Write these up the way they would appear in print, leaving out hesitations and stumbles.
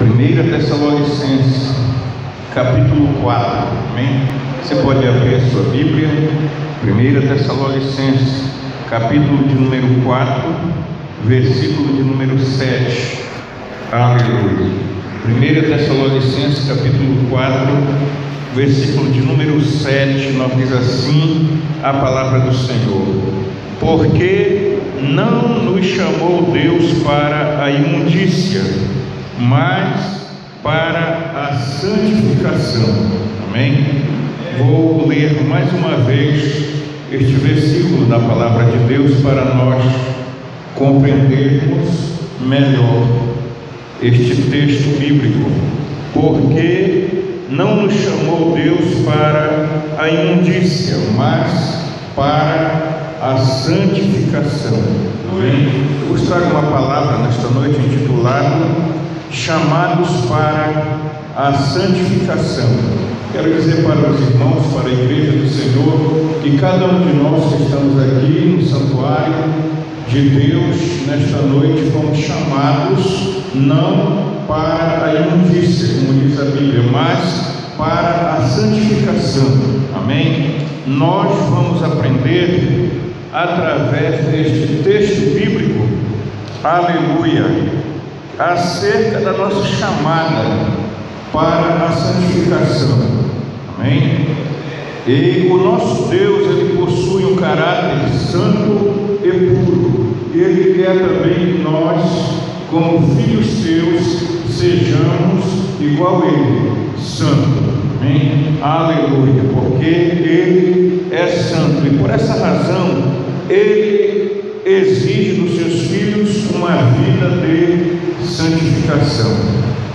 1 Tessalonicenses, capítulo 4, amém? Você pode abrir a sua Bíblia, 1 Tessalonicenses, capítulo de número 4, versículo de número 7, aleluia. 1 Tessalonicenses, capítulo 4, versículo de número 7, nós diz assim a palavra do Senhor: porque não nos chamou Deus para a imundícia, mas para a santificação. Amém? Vou ler mais uma vez este versículo da palavra de Deus para nós compreendermos melhor este texto bíblico. Porque não nos chamou Deus para a imundícia, mas para a santificação. Amém? Eu vos trago uma palavra nesta noite intitulada Chamados para a Santificação. Quero dizer para os irmãos, para a igreja do Senhor, que cada um de nós que estamos aqui no santuário de Deus nesta noite fomos chamados não para a imundícia, como diz a Bíblia, mas para a santificação. Amém? Nós vamos aprender através deste texto bíblico, aleluia, acerca da nossa chamada para a santificação. Amém? E o nosso Deus, Ele possui um caráter santo e puro, e Ele quer também que nós, como filhos seus, sejamos igual a Ele, santo. Amém? Aleluia, porque Ele é santo, e por essa razão Ele exige dos seus filhos uma vida de santificação.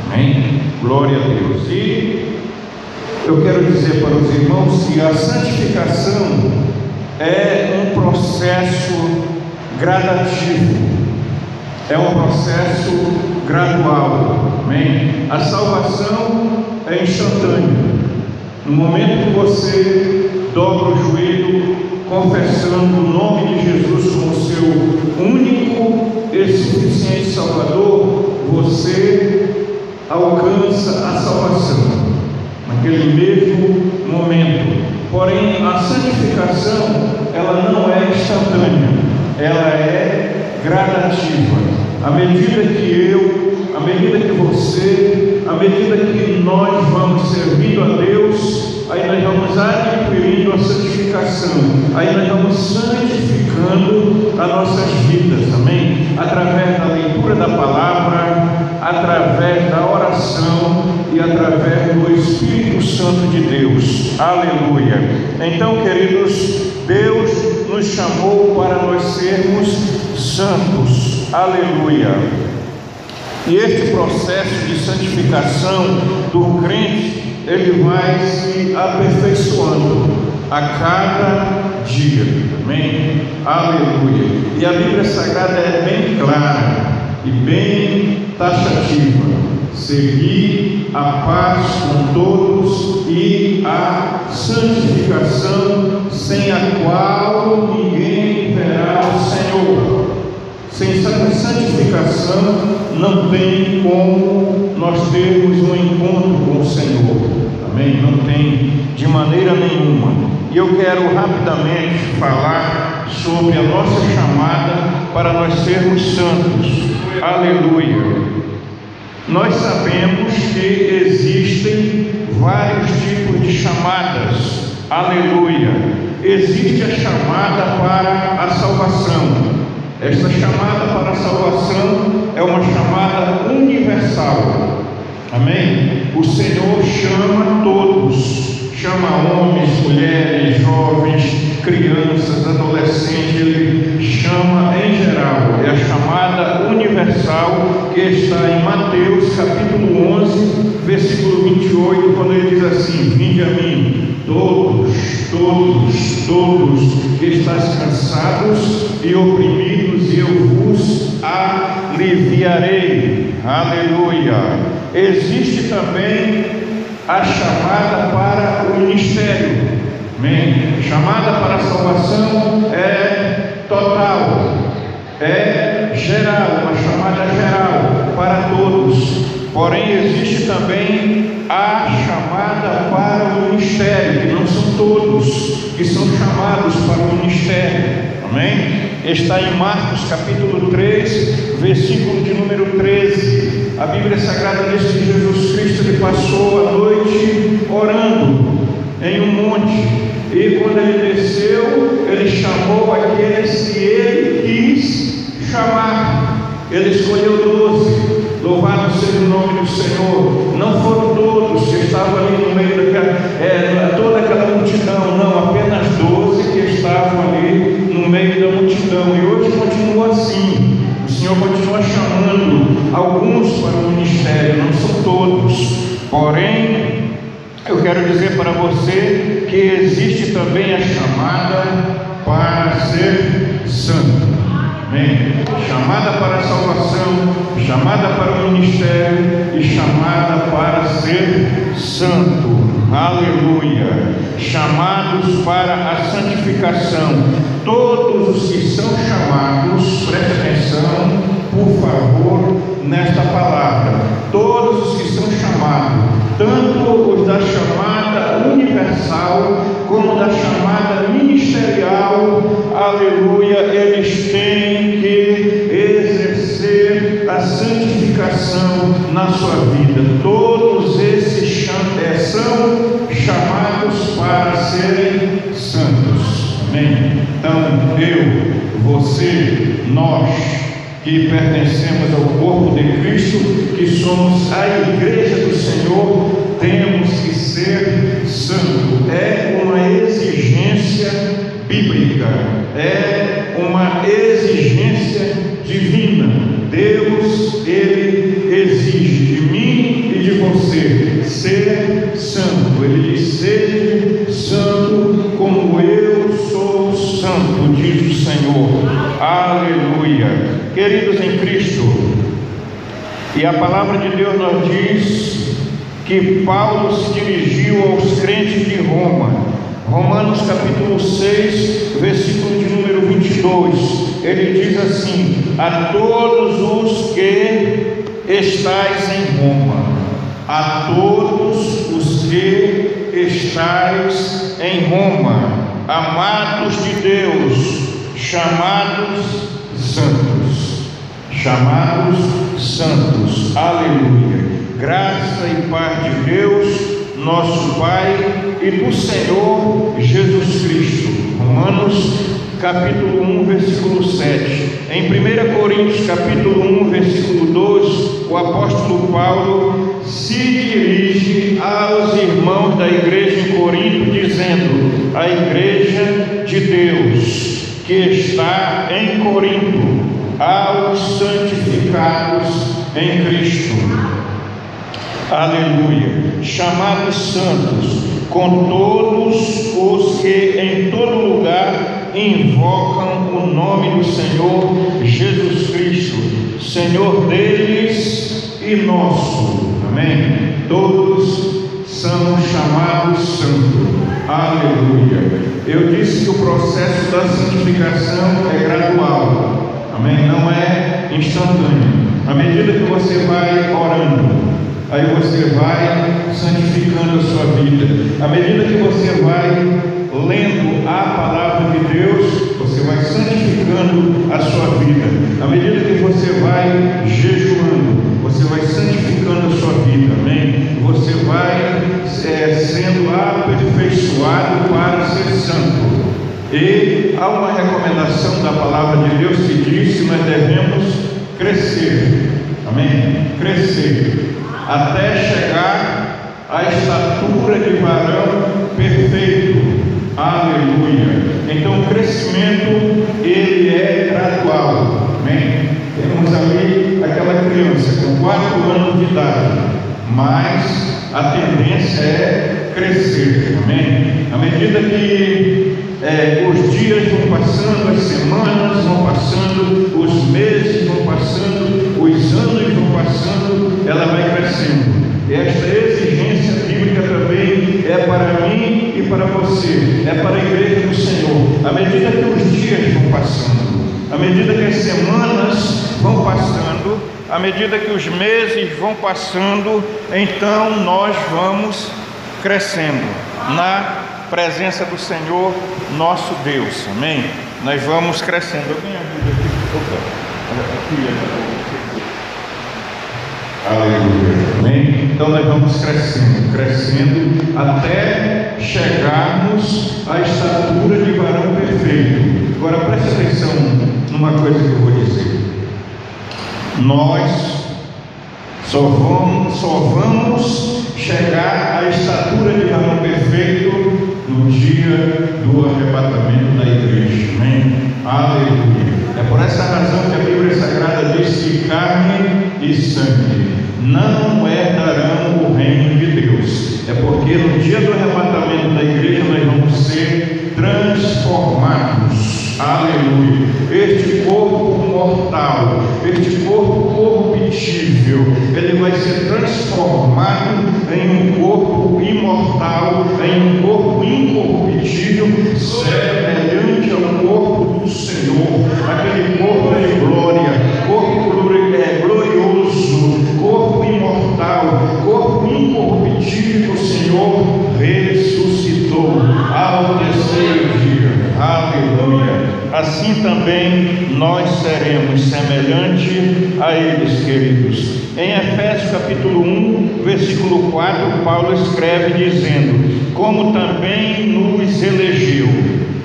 Amém? Glória a Deus. E eu quero dizer para os irmãos que a santificação é um processo gradativo, é um processo gradual. Amém? A salvação é instantânea. No momento que você dobra o joelho, confessando o nome de Jesus como seu único e suficiente Salvador, você alcança a salvação naquele mesmo momento. Porém, a santificação, ela não é instantânea, ela é gradativa. À medida que à medida que você, à medida que nós vamos servindo a Deus, aí nós vamos adquirindo a santificação, aí nós vamos santificando as nossas vidas, amém? Através da leitura da palavra, através da oração e através do Espírito Santo de Deus, aleluia. Então, queridos, Deus nos chamou para nós sermos santos, aleluia. E este processo de santificação do crente, ele vai se aperfeiçoando a cada dia, amém? Aleluia. E a Bíblia Sagrada é bem clara e bem taxativa: seguir a paz com todos e a santificação, sem a qual ninguém verá o Senhor. Sem santificação não tem como nós termos um encontro com o Senhor, amém? Não tem de maneira nenhuma. E eu quero rapidamente falar sobre a nossa chamada para nós sermos santos, aleluia. Nós sabemos que existem vários tipos de chamadas, aleluia. Existe a chamada para a salvação. Esta chamada para a salvação é uma chamada universal, amém? O Senhor chama todos, chama homens, mulheres, jovens, crianças, adolescentes, Ele chama em geral. É a chamada universal que está em Mateus capítulo 11, versículo 28, quando Ele diz assim: vinde a mim, todos que estáis cansados e oprimidos, e eu vos aliviarei. Aleluia. Existe também a chamada para o ministério, amém? Chamada para a salvação é total, é geral, uma chamada geral para todos. Porém, existe também a chamada para o ministério, que não são todos que são chamados para o ministério. Amém? Está em Marcos capítulo 3, versículo de número 13. A Bíblia Sagrada diz que Jesus Cristo ele passou a noite orando em um monte, e quando ele desceu, ele chamou aqueles que ele quis chamar. Ele escolheu 12. Louvado seja o nome do Senhor. Não foram todos que estavam ali no meio toda aquela multidão, não, apenas 12 que estavam ali no meio da multidão. E hoje continua assim. O Senhor continua chamando alguns para o ministério, não são todos. Porém, eu quero dizer para você que existe também a chamada para ser santo. Amém? Chamada para a salvação, chamada para o ministério e chamada para ser santo. Aleluia! Chamados para a santificação. Todos os que são chamados, preste atenção, por favor, nesta palavra. Todos os que são chamados, tanto os da chamada universal como da chamada ministerial, aleluia, eles têm que exercer a santificação na sua vida. Todos esses são chamados para serem santos. Amém? Então, eu, você, nós que pertencemos ao corpo de Cristo, que somos a igreja do Senhor, temos que ser santo. É uma exigência bíblica, é uma exigência divina. Deus, Ele exige de mim e de você ser santo. Ele diz: seja santo como eu sou santo, diz o Senhor. Aleluia. Queridos em Cristo, e a palavra de Deus nos diz que Paulo se dirigiu aos crentes de Roma. Romanos capítulo 6, versículo de número 22, ele diz assim: a todos os que estáis em Roma, a todos os que estáis em Roma, amados de Deus, chamados santos, aleluia. Graça e paz de Deus, nosso Pai, e do Senhor Jesus Cristo. Romanos capítulo 1, versículo 7. Em 1 Coríntios capítulo 1, versículo 2, o apóstolo Paulo se dirige aos irmãos da igreja em Corinto, dizendo: a igreja de Deus que está em Corinto, aos santificados em Cristo. Aleluia. Chamados santos, com todos os que em todo lugar invocam o nome do Senhor Jesus Cristo, Senhor deles e nosso. Amém? Todos são chamados santos. Aleluia. Eu disse que o processo da santificação é gradual. Amém? Não é instantâneo. À medida que você vai orando, aí você vai santificando a sua vida. À medida que você vai lendo a palavra de Deus, você vai santificando a sua vida. À medida que você vai jejuando, você vai santificando a sua vida. Amém? Você vai sendo aperfeiçoado para ser santo. E há uma recomendação da palavra de Deus que diz que nós devemos crescer. Amém? Crescer até chegar à estatura de varão perfeito. Aleluia. Então o crescimento ele é gradual. Amém? Temos ali aquela criança com 4 anos de idade, mas a tendência é crescer. Amém? À medida que os dias vão passando, as semanas vão passando, os meses vão passando, os anos vão passando, ela vai crescendo. Esta exigência bíblica também é para mim e para você, é para a igreja do Senhor. À medida que os dias vão passando, à medida que as semanas vão passando, à medida que os meses vão passando, então nós vamos crescendo na presença do Senhor nosso Deus, amém? Nós vamos crescendo. Alguém ajuda aqui? Aleluia, amém? Então nós vamos crescendo até chegarmos à estatura de varão perfeito. Agora preste atenção numa coisa que eu vou dizer. Nós só vamos chegar à estatura de varão perfeito no dia do arrebatamento da igreja, amém? Aleluia. É por essa razão que a Bíblia Sagrada diz que carne e sangue não herdarão o reino de Deus. É porque no dia do arrebatamento da igreja nós vamos ser transformados. Aleluia. Este corpo mortal, este corpo corruptível, ele vai ser transformado em um corpo imortal, em um corpo incorruptível, semelhante ao corpo do Senhor, aquele corpo de glória, corpo glorioso, corpo imortal, corpo incorruptível que o Senhor ressuscitou ao terceiro dia. Aleluia. Assim também nós seremos semelhante a eles, queridos. Em Efésios capítulo 1, versículo 4, Paulo escreve dizendo: como também nos elegeu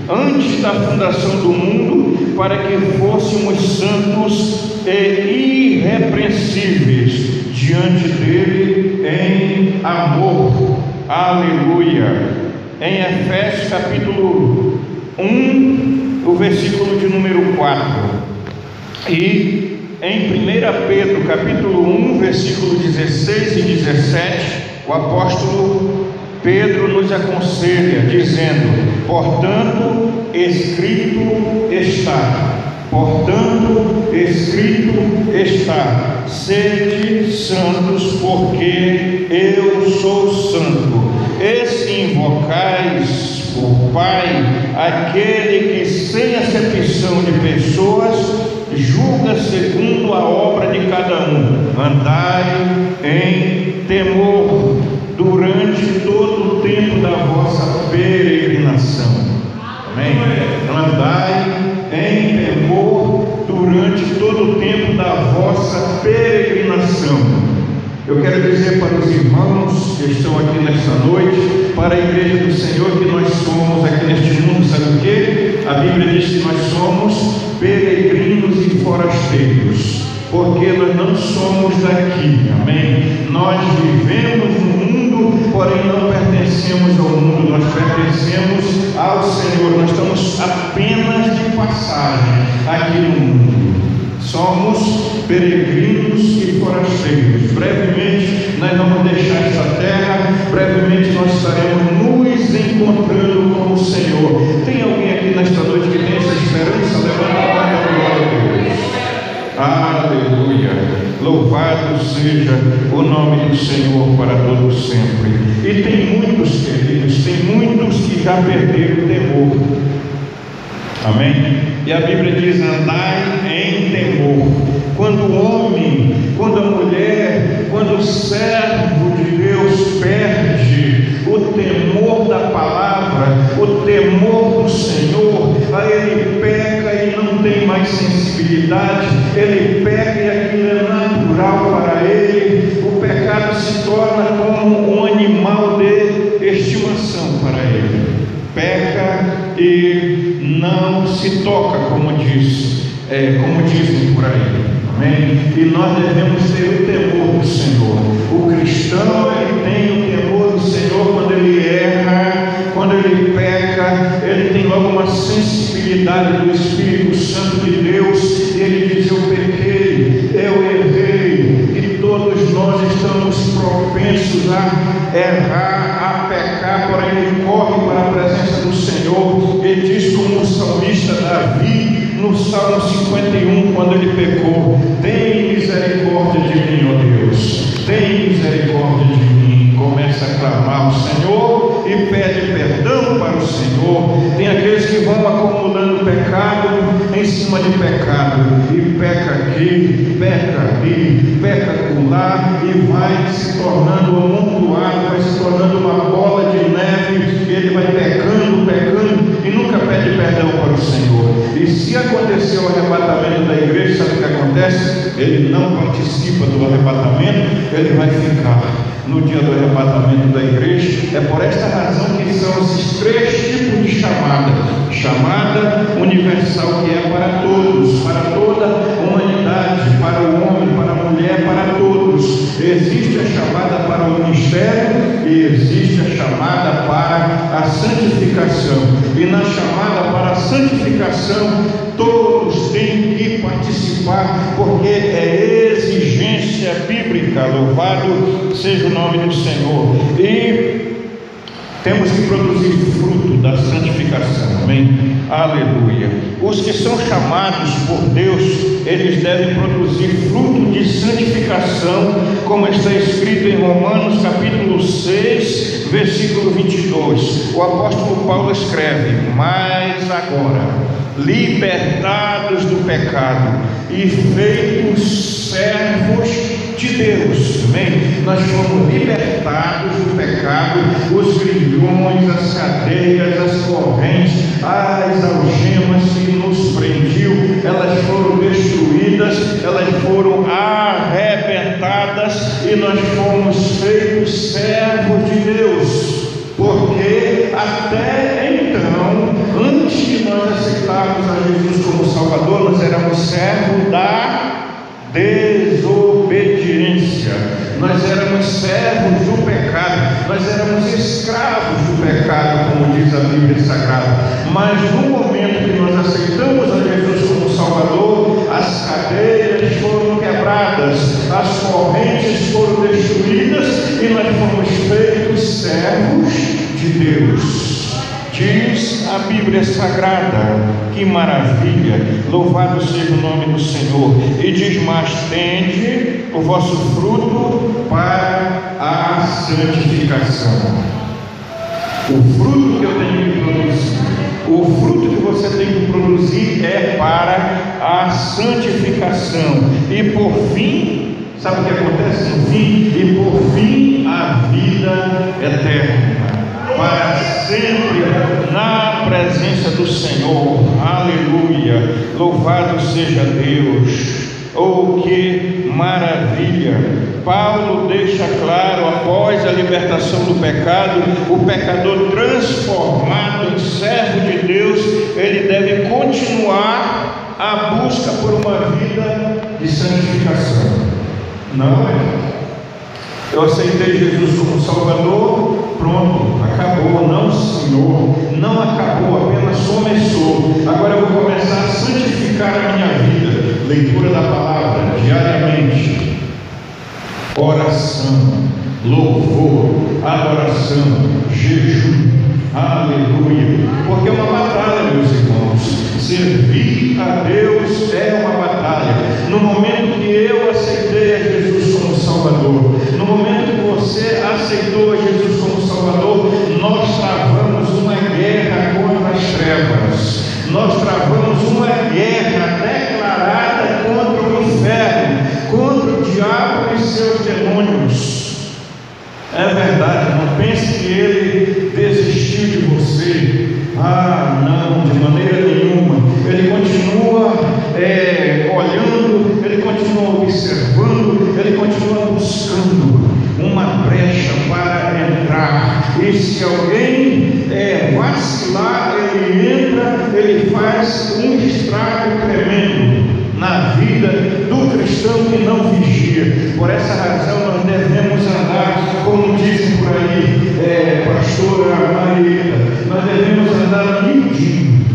antes da fundação do mundo, para que fôssemos santos e irrepreensíveis diante dele em amor. Aleluia. Em Efésios capítulo 1, o versículo de número 4, e em 1 Pedro capítulo 1, versículo 16 e 17, o apóstolo Pedro nos aconselha, dizendo: portanto, escrito está, sede santos, porque eu sou santo. E se invocais por Pai aquele que sem acepção de pessoas julga segundo a obra de cada um, andai em temor durante todo o tempo da vossa peregrinação. Amém? Andai em temor durante todo o tempo da vossa peregrinação. Eu quero dizer para os irmãos que estão aqui nesta noite, para a igreja do Senhor, que nós somos aqui neste mundo, sabe o quê? A Bíblia diz que nós somos peregrinos e forasteiros, porque nós não somos daqui, amém? Nós vivemos no mundo, porém não pertencemos ao mundo, nós pertencemos ao Senhor, nós estamos apenas de passagem aqui no mundo. Somos peregrinos e forasteiros. Brevemente nós vamos deixar esta terra, brevemente nós estaremos nos encontrando com o Senhor. Tem alguém aqui nesta noite que tem essa esperança? Levanta a mão e glória a Deus. Aleluia. Louvado seja o nome do Senhor para todos sempre. E tem muitos, queridos, tem muitos que já perderam o temor. Amém? E a Bíblia diz: andai em temor. Quando o homem, quando a mulher, quando o servo de Deus perde o temor da palavra, o temor do Senhor, aí ele peca e não tem mais sensibilidade, ele peca e aquilo é natural para ele, o pecado se torna como um animal de estimação para ele, peca e não se toca, como dizem por aí, amém? E nós devemos ter o temor do Senhor. O cristão, ele tem o temor do Senhor quando ele erra, quando ele peca, ele tem logo uma sensibilidade do Espírito Santo de Deus, e ele diz: eu pequei, eu errei, e todos nós estamos propensos a errar, a pecar, porém ele corre para a presença do Senhor, e diz como o salmista Davi, no Salmo 51, quando ele pecou: tem misericórdia de mim, ó Deus, tem misericórdia de mim. Começa a clamar ao Senhor, e e pede perdão para o Senhor. Tem aqueles que vão acumulando pecado em cima de pecado, e peca aqui, peca ali, peca acolá, e vai se tornando um amontoado, vai se tornando uma bola de neve, e ele vai pecando, e nunca pede perdão para o Senhor. E se acontecer o arrebatamento da igreja, sabe o que acontece? Ele não participa do arrebatamento, ele vai ficar no dia do arrebatamento da igreja. É por esta razão que são esses três tipos de chamada: chamada universal, que é para todos, para toda a humanidade, para o homem, para a mulher, para todos. Existe a chamada para o ministério e existe a chamada para a santificação. E na chamada para a santificação, todos têm que participar, porque é exigência bíblica. Louvado seja o nome do Senhor. E temos que produzir fruto da santificação, amém? Aleluia. Os que são chamados por Deus, eles devem produzir fruto de santificação, como está escrito em Romanos capítulo 6, versículo 22. O apóstolo Paulo escreve: mas agora, libertados do pecado e feitos servos de Deus, amém? Nós fomos libertados do pecado, os grilhões, as cadeias, as correntes, as algemas que nos prendiam, elas foram destruídas, elas foram arrebentadas, e nós fomos feitos servos de Deus. Porque até então, antes de nós aceitarmos a Jesus como Salvador, nós éramos servos da desobediência, nós éramos servos do pecado, nós éramos escravos do pecado, como diz a Bíblia Sagrada. Mas no momento que nós aceitamos a Jesus como Salvador, as cadeias foram quebradas, as correntes foram destruídas, e nós fomos feitos servos de Deus. Diz a Bíblia Sagrada, que maravilha, louvado seja o nome do Senhor. E diz: mas tende o vosso fruto para a santificação. O fruto que eu tenho que produzir, o fruto que você tem que produzir é para a santificação. E por fim, sabe o que acontece no fim? E por fim, a vida eterna, para sempre na presença do Senhor. Aleluia, louvado seja Deus. Oh, que maravilha! Paulo deixa claro, após a libertação do pecado, o pecador transformado em servo de Deus, ele deve continuar a busca por uma vida de santificação. Não é? Eu aceitei Jesus como Salvador, pronto, acabou. Não, Senhor, não acabou, apenas começou. Agora eu vou começar a santificar a minha vida. Leitura da palavra diariamente, oração, louvor, adoração, jejum, aleluia. Porque é uma batalha, meus irmãos. Servir a Deus é uma batalha. No momento que eu aceitei a Jesus como Salvador, no momento que você aceitou a Jesus como Salvador, nós travamos uma guerra contra as trevas, nós travamos uma guerra declarada contra o inferno, contra o diabo e seus demônios. É verdade, não pense que ele desistiu de você. Ah, não, de maneira nenhuma. Ele continua olhando, ele continua observando, ele continua buscando uma brecha para entrar. E se alguém vacilar, ele entra, ele faz um estrago tremendo na vida do cristão que não vigia. Por essa razão nós devemos andar, como dizem por aí, pastora Marieta, nós devemos andar miudinho,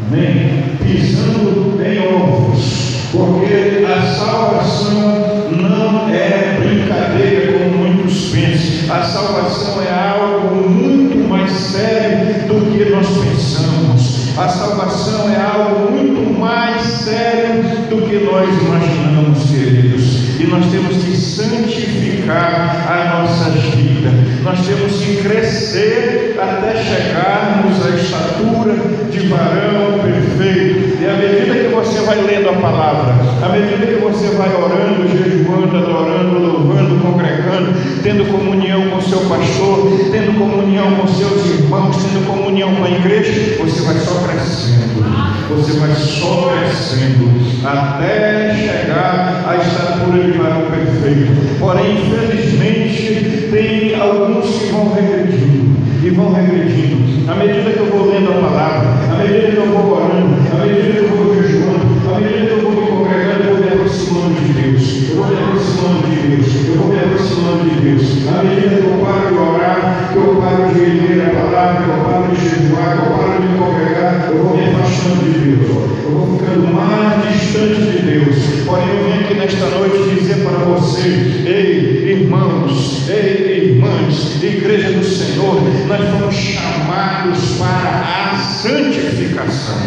amém? Pisando em ovos, porque a salvação não é brincadeira como muitos pensam. A salvação é algo muito mais sério do que nós pensamos. A salvação é algo muito mais sério do que nós imaginamos, queridos. E nós temos que santificar as nossas vidas. nós temos que crescer até chegarmos à estatura de varão perfeito. E à medida que você vai lendo a palavra, à medida que você vai orando, jejuando, adorando, louvando, congregando, tendo comunhão com seu pastor, tendo comunhão com seus irmãos, tendo comunhão com a igreja, você vai só crescendo, você vai só crescendo até chegar à estatura de varão perfeito. Porém, infelizmente, tem alguns que vão regredindo e vão regredindo. À medida que eu vou lendo a palavra, à medida que eu vou orando, à medida que eu vou jejuando, à medida que eu vou me congregando, eu vou me aproximando de Deus, eu vou me aproximando de Deus, eu vou me aproximando de Deus. À medida que eu paro de orar, que eu paro de ler a palavra, que eu paro de jejuar, que eu paro de me congregar, eu vou me afastando de Deus, eu vou ficando mais distante de Deus. Porém, eu vim aqui nesta noite dizer para você: ei, irmãos, ei, irmãs, igreja do Senhor, nós fomos chamados para a santificação.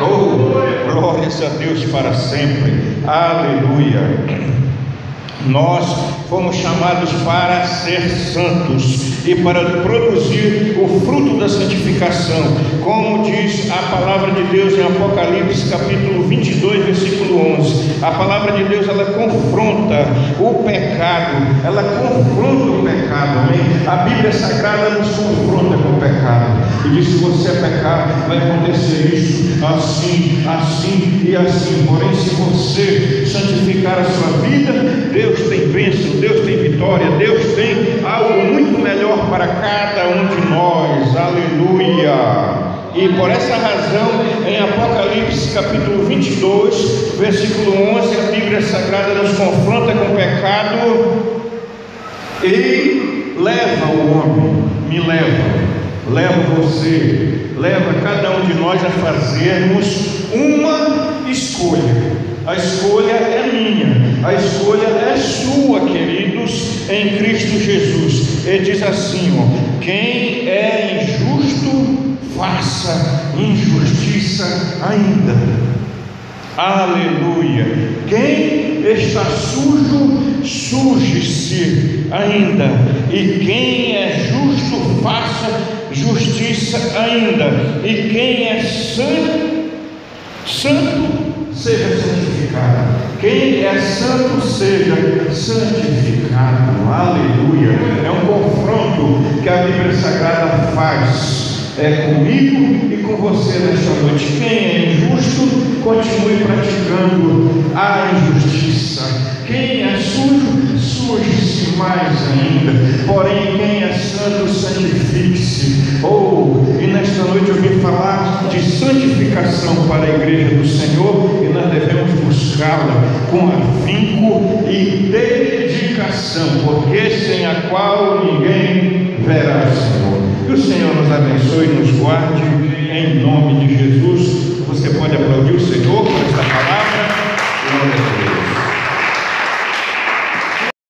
Oh, glórias a Deus para sempre. Aleluia. Nós fomos chamados para ser santos e para produzir o fruto da santificação, como diz a palavra de Deus em Apocalipse capítulo 22, versículo 11. A palavra de Deus, ela confronta o pecado, ela confronta o pecado, amém? A Bíblia Sagrada nos confronta com o pecado e diz: se você pecar, vai acontecer isso, assim, assim e assim. Porém, se você santificar a sua vida, Deus tem bênção, Deus tem vitória, Deus tem algo muito melhor para cada um de nós. Aleluia. E por essa razão, em Apocalipse capítulo 22, versículo 11, a Bíblia Sagrada nos confronta com o pecado e leva o homem, me leva você, leva cada um de nós a fazermos uma escolha. A escolha é minha, a escolha é sua, queridos, em Cristo Jesus. Ele diz assim, ó: quem é injusto, faça injustiça ainda. Aleluia. Quem está sujo, suje-se ainda. E quem é justo, faça justiça ainda. E quem é santo, seja santificado. Quem é santo, seja santificado. Aleluia. É um confronto que a Bíblia Sagrada faz comigo e com você nesta noite. Quem é injusto, continue praticando a injustiça. Quem é sujo, suje-se mais ainda. Porém, quem é santo, santifique-se. E nesta noite eu vim falar de santificação para a igreja do Senhor, e nós devemos buscá-la com afinco e dedicação, porque sem a qual ninguém verá o Senhor. Que o Senhor nos abençoe e nos guarde em nome